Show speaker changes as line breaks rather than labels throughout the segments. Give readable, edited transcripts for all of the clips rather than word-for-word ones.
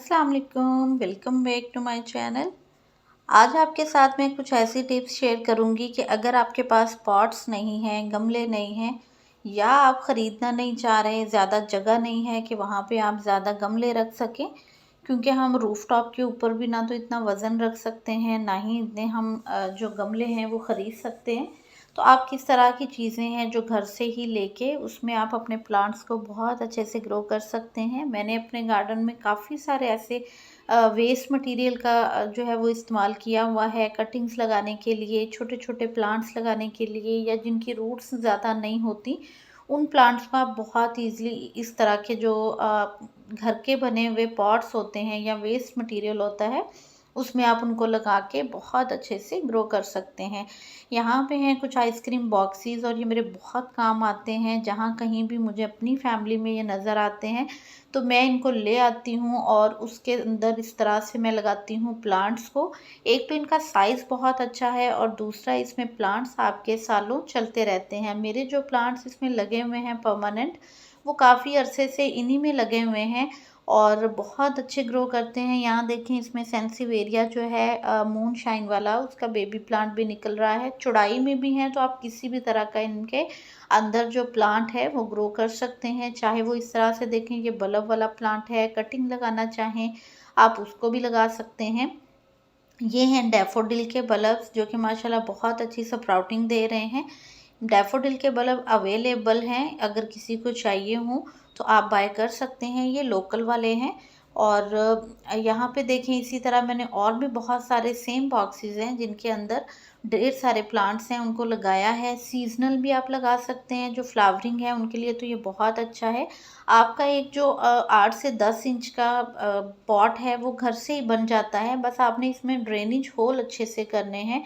अस्सलाम वालेकुम, welcome back to my channel. आज आपके साथ मैं कुछ ऐसी टिप्स शेयर करूंगी कि अगर आपके पास पॉट्स नहीं हैं, गमले नहीं हैं या आप ख़रीदना नहीं चाह रहे, ज़्यादा जगह नहीं है कि वहाँ पे आप ज़्यादा गमले रख सकें, क्योंकि हम रूफ़टॉप के ऊपर भी ना तो इतना वज़न रख सकते हैं, ना ही इतने हम जो गमले हैं वो ख़रीद सकते हैं। तो आप किस तरह की चीज़ें हैं जो घर से ही लेके उसमें आप अपने प्लांट्स को बहुत अच्छे से ग्रो कर सकते हैं। मैंने अपने गार्डन में काफ़ी सारे ऐसे वेस्ट मटेरियल का जो है वो इस्तेमाल किया हुआ है कटिंग्स लगाने के लिए, छोटे-छोटे प्लांट्स लगाने के लिए या जिनकी रूट्स ज़्यादा नहीं होती, उन प्लांट्स को आप बहुत ईज़िली इस तरह के जो घर के बने हुए पॉट्स होते हैं या वेस्ट मटेरियल होता है, उसमें आप उनको लगा के बहुत अच्छे से ग्रो कर सकते हैं। यहाँ पे हैं कुछ आइसक्रीम बॉक्सेस और ये मेरे बहुत काम आते हैं, जहाँ कहीं भी मुझे अपनी फैमिली में ये नज़र आते हैं, तो मैं इनको ले आती हूँ और उसके अंदर इस तरह से मैं लगाती हूँ प्लांट्स को। एक तो इनका साइज़ बहुत अच्छा है और दूसरा इसमें प्लांट्स आपके सालों चलते रहते हैं। मेरे जो प्लांट्स इसमें लगे हुए हैं परमानेंट, वो काफ़ी अरसे से इन्हीं में लगे हुए हैं और बहुत अच्छे ग्रो करते हैं। यहाँ देखें इसमें सेंसिवेरिया जो है मून शाइन वाला, उसका बेबी प्लांट भी निकल रहा है। चौड़ाई में भी हैं तो आप किसी भी तरह का इनके अंदर जो प्लांट है वो ग्रो कर सकते हैं। चाहे वो इस तरह से देखें ये बल्ब वाला प्लांट है, कटिंग लगाना चाहें आप उसको भी लगा सकते हैं। ये हैं डैफोडिल के बल्ब्स जो कि माशाल्लाह बहुत अच्छी स्प्राउटिंग दे रहे हैं। डैफोडिल के बल्ब अवेलेबल हैं, अगर किसी को चाहिए हो तो आप बाय कर सकते हैं, ये लोकल वाले हैं। और यहाँ पे देखें इसी तरह मैंने और भी बहुत सारे सेम बॉक्सेस हैं जिनके अंदर ढेर सारे प्लांट्स हैं, उनको लगाया है। सीज़नल भी आप लगा सकते हैं, जो फ्लावरिंग है उनके लिए तो ये बहुत अच्छा है। आपका एक जो 8 से 10 इंच का पॉट है वो घर से ही बन जाता है, बस आपने इसमें ड्रेनेज होल अच्छे से करने हैं।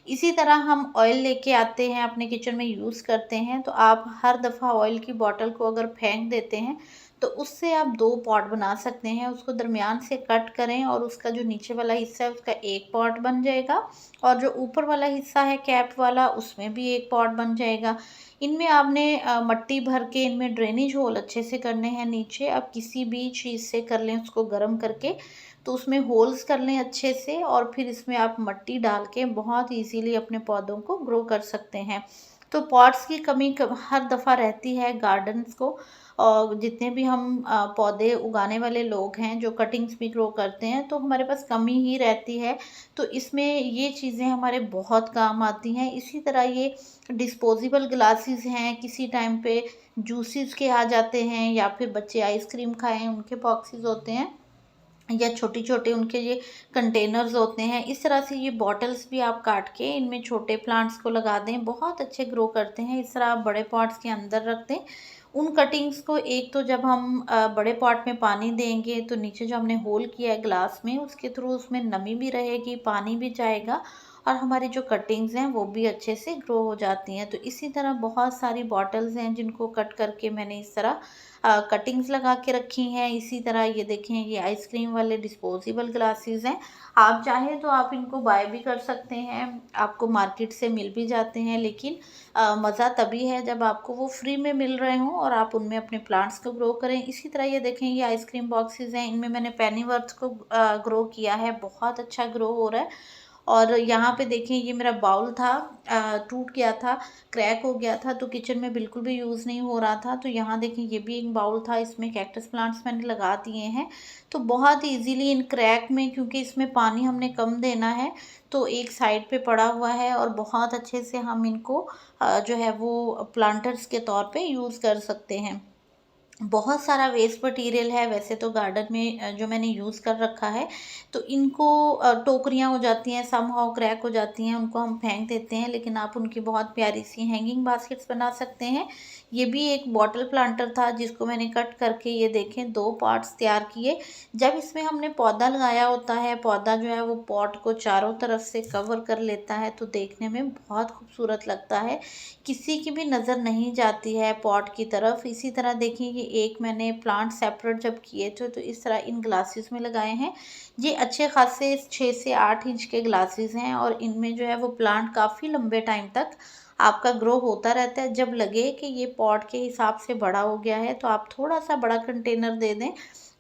इसी तरह हम ऑयल लेके आते हैं, अपने किचन में यूज़ करते हैं, तो आप हर दफ़ा ऑयल की बॉटल को अगर फेंक देते हैं, तो उससे आप 2 पॉट बना सकते हैं। उसको दरमियान से कट करें और उसका जो नीचे वाला हिस्सा है उसका 1 पॉट बन जाएगा और जो ऊपर वाला हिस्सा है कैप वाला उसमें भी 1 पॉट बन जाएगा। इनमें आपने मट्टी भर के इनमें ड्रेनेज होल अच्छे से करने हैं नीचे। आप किसी भी चीज़ से कर लें उसको गर्म करके, तो उसमें होल्स कर लें अच्छे से और फिर इसमें आप मिट्टी डाल के बहुत इजीली अपने पौधों को ग्रो कर सकते हैं। तो पॉट्स की कमी हर दफ़ा रहती है गार्डन्स को, और जितने भी हम पौधे उगाने वाले लोग हैं जो कटिंग्स भी ग्रो करते हैं, तो हमारे पास कमी ही रहती है। तो इसमें ये चीज़ें हमारे बहुत काम आती हैं। इसी तरह ये डिस्पोजेबल ग्लासेस हैं, किसी टाइम पे जूसेस के आ जाते हैं या फिर बच्चे आइसक्रीम खाएं उनके बॉक्सेस होते हैं, या छोटे-छोटे उनके ये कंटेनर्स होते हैं। इस तरह से ये बॉटल्स भी आप काट के इनमें छोटे प्लांट्स को लगा दें, बहुत अच्छे ग्रो करते हैं। इस तरह आप बड़े पॉट्स के अंदर रख दें। उन कटिंग्स को एक तो जब हम बड़े पॉट में पानी देंगे तो नीचे जो हमने होल किया है ग्लास में उसके थ्रू उसमें नमी भी रहेगी, पानी भी जाएगा और हमारी जो कटिंग्स हैं वो भी अच्छे से ग्रो हो जाती हैं। तो इसी तरह बहुत सारी बॉटल्स हैं जिनको कट करके मैंने इस तरह कटिंग्स लगा के रखी हैं। इसी तरह ये देखें ये आइसक्रीम वाले डिस्पोजेबल ग्लासेस हैं। आप चाहें तो आप इनको बाय भी कर सकते हैं, आपको मार्केट से मिल भी जाते हैं, लेकिन मज़ा तभी है जब आपको वो फ्री में मिल रहे हों और आप उनमें अपने प्लांट्स को ग्रो करें। इसी तरह ये देखें ये आइसक्रीम बॉक्सेस हैं, इनमें मैंने पेनीवर्थ को ग्रो किया है, बहुत अच्छा ग्रो हो रहा है। और यहाँ पे देखें ये मेरा बाउल था, टूट गया था, क्रैक हो गया था, तो किचन में बिल्कुल भी यूज़ नहीं हो रहा था। तो यहाँ देखें ये भी एक बाउल था, इसमें कैक्टस प्लांट्स मैंने लगा दिए हैं। तो बहुत इजीली इन क्रैक में, क्योंकि इसमें पानी हमने कम देना है, तो एक साइड पे पड़ा हुआ है और बहुत अच्छे से हम इनको जो है वो प्लांटर्स के तौर पे यूज़ कर सकते हैं। बहुत सारा वेस्ट मटेरियल है वैसे तो गार्डन में जो मैंने यूज़ कर रखा है, तो इनको टोकरियाँ हो जाती हैं, समहाउ क्रैक हो जाती हैं, उनको हम फेंक देते हैं, लेकिन आप उनकी बहुत प्यारी सी हैंगिंग बास्केट्स बना सकते हैं। ये भी एक बॉटल प्लांटर था जिसको मैंने कट करके ये देखें 2 पार्ट्स तैयार किए। जब इसमें हमने पौधा लगाया होता है, पौधा जो है वो पॉट को चारों तरफ से कवर कर लेता है, तो देखने में बहुत खूबसूरत लगता है, किसी की भी नज़र नहीं जाती है पॉट की तरफ। इसी तरह देखिए ये एक मैंने प्लांट सेपरेट जब किए थे तो इस तरह इन ग्लासेस में लगाए हैं। ये अच्छे खासे 6 से 8 इंच के ग्लासेस हैं और इनमें जो है वो प्लांट काफ़ी लंबे टाइम तक आपका ग्रो होता रहता है। जब लगे कि ये पॉट के हिसाब से बड़ा हो गया है तो आप थोड़ा सा बड़ा कंटेनर दे दें,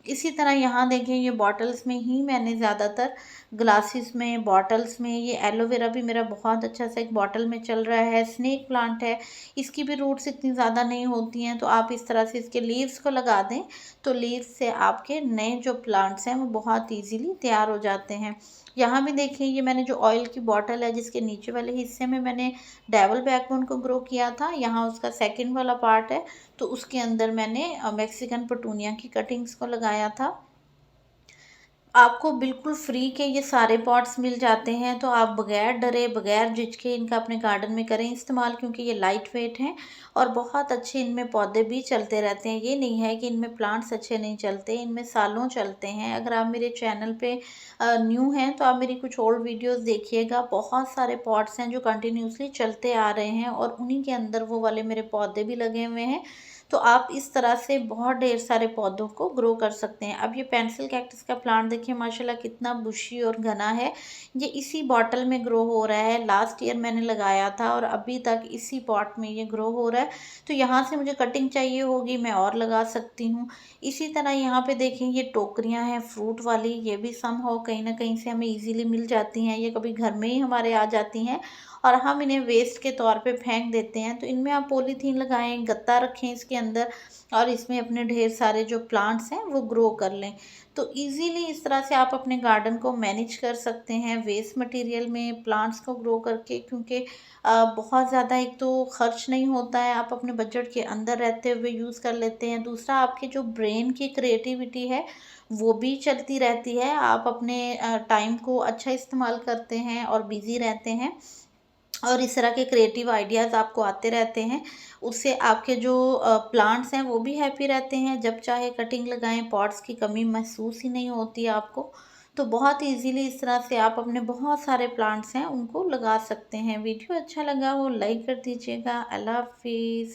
इसी तरह यहाँ देखें, ये बॉटल्स में ही मैंने ज़्यादातर ग्लासेस में, बॉटल्स में, ये एलोवेरा भी मेरा बहुत अच्छा सा एक बॉटल में चल रहा है। स्नेक प्लांट है, इसकी भी रूट्स इतनी ज़्यादा नहीं होती हैं, तो आप इस तरह से इसके लीव्स को लगा दें तो लीव्स से आपके नए जो प्लांट्स हैं वो बहुत ईजीली तैयार हो जाते हैं। यहाँ भी देखिए, ये मैंने जो ऑयल की बॉटल है जिसके नीचे वाले हिस्से में मैंने डेवल बैकबोन को ग्रो किया था, यहाँ उसका सेकेंड वाला पार्ट है, तो उसके अंदर मैंने मैक्सिकन पटूनिया की कटिंग्स को लगाया था। आपको बिल्कुल फ्री के ये सारे पॉट्स मिल जाते हैं, तो आप बगैर डरे, बगैर झिझके इनका अपने गार्डन में करें इस्तेमाल, क्योंकि ये लाइट वेट हैं और बहुत अच्छे इनमें पौधे भी चलते रहते हैं। ये नहीं है कि इनमें प्लांट्स अच्छे नहीं चलते, इनमें सालों चलते हैं। अगर आप मेरे चैनल पे न्यू हैं तो आप मेरी कुछ ओल्ड वीडियोस देखिएगा, बहुत सारे पॉट्स हैं जो कंटिन्यूसली चलते आ रहे हैं और उन्हीं के अंदर वो वाले मेरे पौधे भी लगे हुए हैं। तो आप इस तरह से बहुत ढेर सारे पौधों को ग्रो कर सकते हैं। अब ये पेंसिल कैक्टस का प्लांट देखिए, माशाल्लाह कितना बुशी और घना है। ये इसी बॉटल में ग्रो हो रहा है, लास्ट ईयर मैंने लगाया था और अभी तक इसी पॉट में ये ग्रो हो रहा है। तो यहाँ से मुझे कटिंग चाहिए होगी, मैं और लगा सकती हूँ। इसी तरह यहाँ पे देखें, ये टोकरियाँ हैं फ्रूट वाली, ये भी समहाउ कहीं ना कहीं से हमें ईजिली मिल जाती हैं। ये कभी घर में ही हमारे आ जाती हैं और हम इन्हें वेस्ट के तौर पे फेंक देते हैं। तो इनमें आप पॉलीथीन लगाएं, गत्ता रखें इसके अंदर और इसमें अपने ढेर सारे जो प्लांट्स हैं वो ग्रो कर लें। तो इजीली इस तरह से आप अपने गार्डन को मैनेज कर सकते हैं वेस्ट मटेरियल में प्लांट्स को ग्रो करके, क्योंकि बहुत ज़्यादा एक तो खर्च नहीं होता है, आप अपने बजट के अंदर रहते हुए यूज़ कर लेते हैं। दूसरा, आपके जो ब्रेन की क्रिएटिविटी है वो भी चलती रहती है, आप अपने टाइम को अच्छा इस्तेमाल करते हैं और बिज़ी रहते हैं और इस तरह के क्रिएटिव आइडियाज़ आपको आते रहते हैं। उससे आपके जो प्लांट्स हैं वो भी हैप्पी रहते हैं, जब चाहे कटिंग लगाएं, पॉट्स की कमी महसूस ही नहीं होती आपको। तो बहुत इजीली इस तरह से आप अपने बहुत सारे प्लांट्स हैं उनको लगा सकते हैं। वीडियो अच्छा लगा हो लाइक कर दीजिएगा। अल्लाह हाफिज़।